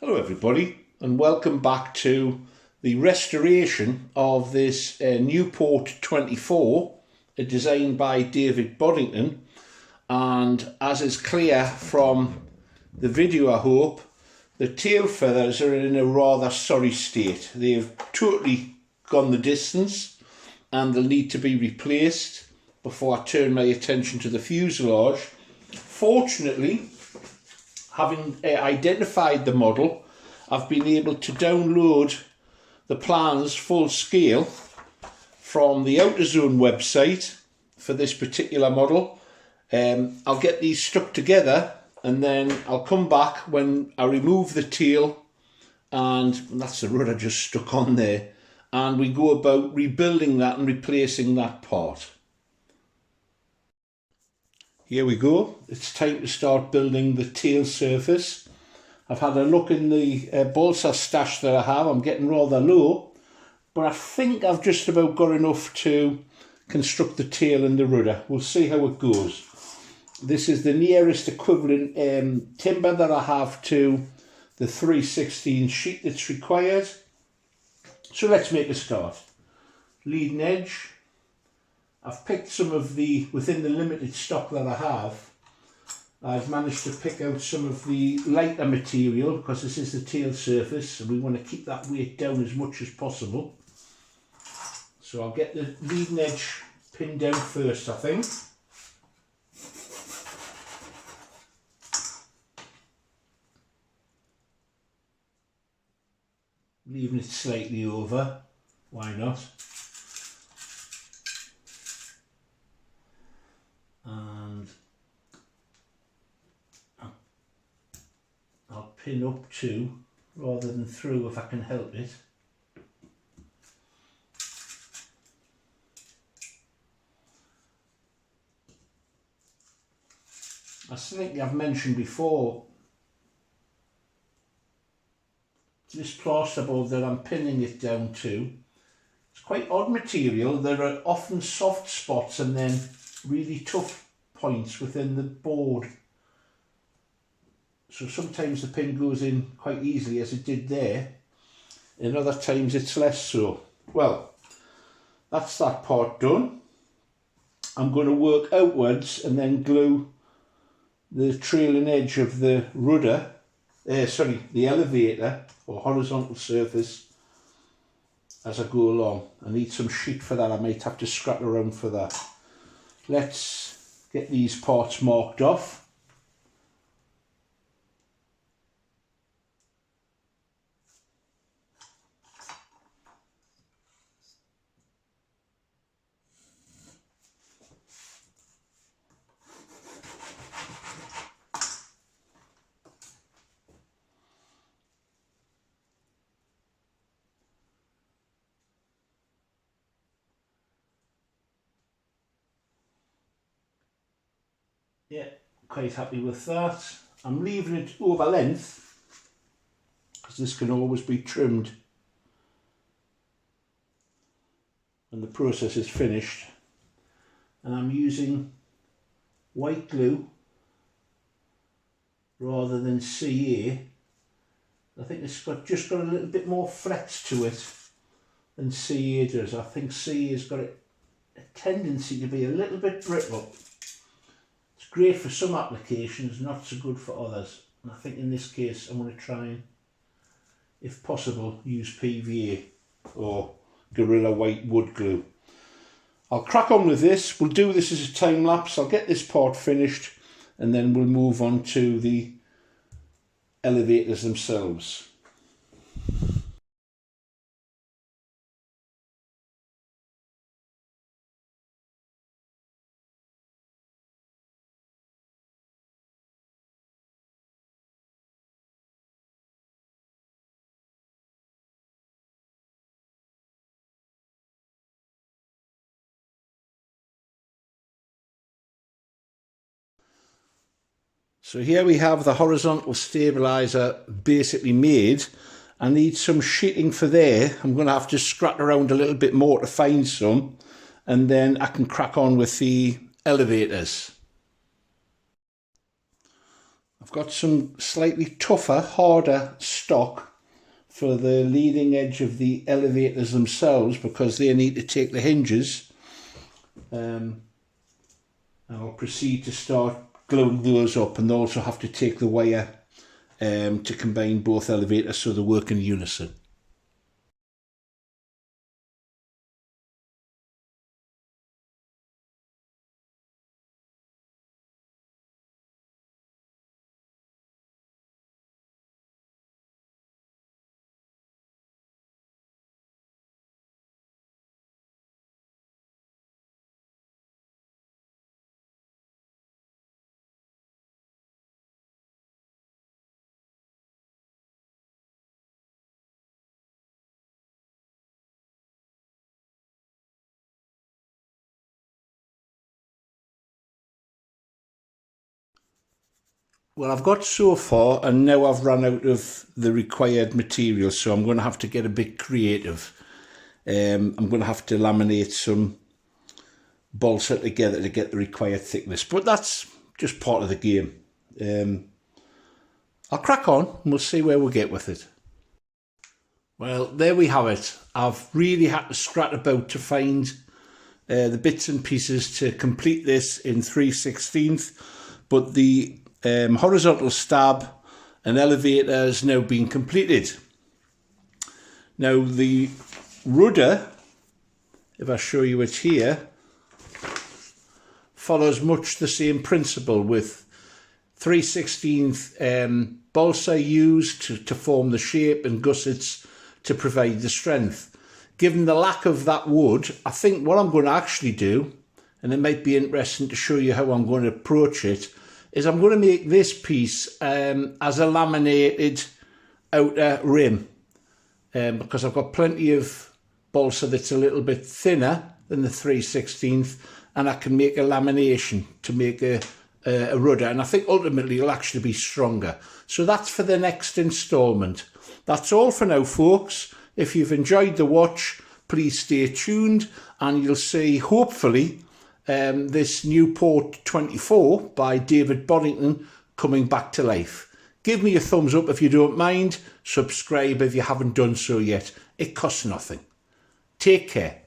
Hello everybody and welcome back to the restoration of this Nieuport 24, a design by David Boddington, and as is clear from the video I hope, the tail feathers are in a rather sorry state. They've totally gone the distance and they'll need to be replaced before I turn my attention to the fuselage. Fortunately, having identified the model, I've been able to download the plans full scale from the Outerzone website for this particular model. I'll get these stuck together and then I'll come back when I remove the tail, and that's the rudder just stuck on there, and we go about rebuilding that and replacing that part. Here we go, it's time to start building the tail surface. I've had a look in the balsa stash that I have. I'm getting rather low, but I think I've just about got enough to construct the tail and the rudder. We'll see how it goes. This is the nearest equivalent timber that I have to the 3/16 sheet that's required. So let's make a start. Leading edge. I've picked some of the, within the limited stock that I have, I've managed to pick out some of the lighter material because this is the tail surface and we want to keep that weight down as much as possible. So I'll get the leading edge pinned down first, I think. Leaving it slightly over, why not? And I'll pin up to rather than through if I can help it. I think I've mentioned before, this plasterboard that I'm pinning it down to, it's quite odd material. There are often soft spots and then really tough points within the board. So sometimes the pin goes in quite easily as it did there, and other times it's less so. Well, that's that part done. I'm going to work outwards and then glue the trailing edge of the rudder, the elevator or horizontal surface as I go along. I need some sheet for that. I might have to scrap around for that. Let's get these parts marked off. Yeah, quite happy with that. I'm leaving it over length because this can always be trimmed when the process is finished. And I'm using white glue rather than CA. I think it's just got a little bit more flex to it than CA does. I think CA has got a tendency to be a little bit brittle. Great for some applications, not so good for others. And I think in this case I'm going to try and, if possible, use PVA or Gorilla White wood glue. I'll crack on with this. We'll do this as a time lapse. I'll get this part finished and then we'll move on to the elevators themselves. So here we have the horizontal stabiliser basically made. I need some sheeting for there. I'm going to have to scratch around a little bit more to find some, and then I can crack on with the elevators. I've got some slightly tougher, harder stock for the leading edge of the elevators themselves, because they need to take the hinges. I'll proceed to start gluing those up, and they also have to take the wire to combine both elevators so they work in unison. Well, I've got so far, and now I've run out of the required material, so I'm going to have to get a bit creative. I'm going to have to laminate some balsa together to get the required thickness, but that's just part of the game. I'll crack on and we'll see where we get with it. Well, there we have it. I've really had to scrat about to find the bits and pieces to complete this in 3/16, but the horizontal stab and elevator has now been completed. Now the rudder, if I show you it here, follows much the same principle, with 3/16 balsa used to form the shape and gussets to provide the strength. Given the lack of that wood, I think what I'm going to actually do, and it might be interesting to show you how I'm going to approach it, is I'm going to make this piece as a laminated outer rim, because I've got plenty of balsa that's a little bit thinner than the 3/16, and I can make a lamination to make a rudder, and I think ultimately it'll actually be stronger. So that's for the next instalment. That's all for now, folks. If you've enjoyed the watch, please stay tuned, and you'll see, hopefully, this Nieuport 24 by David Boddington coming back to life. Give me a thumbs up if you don't mind. Subscribe if you haven't done so yet. It costs nothing. Take care.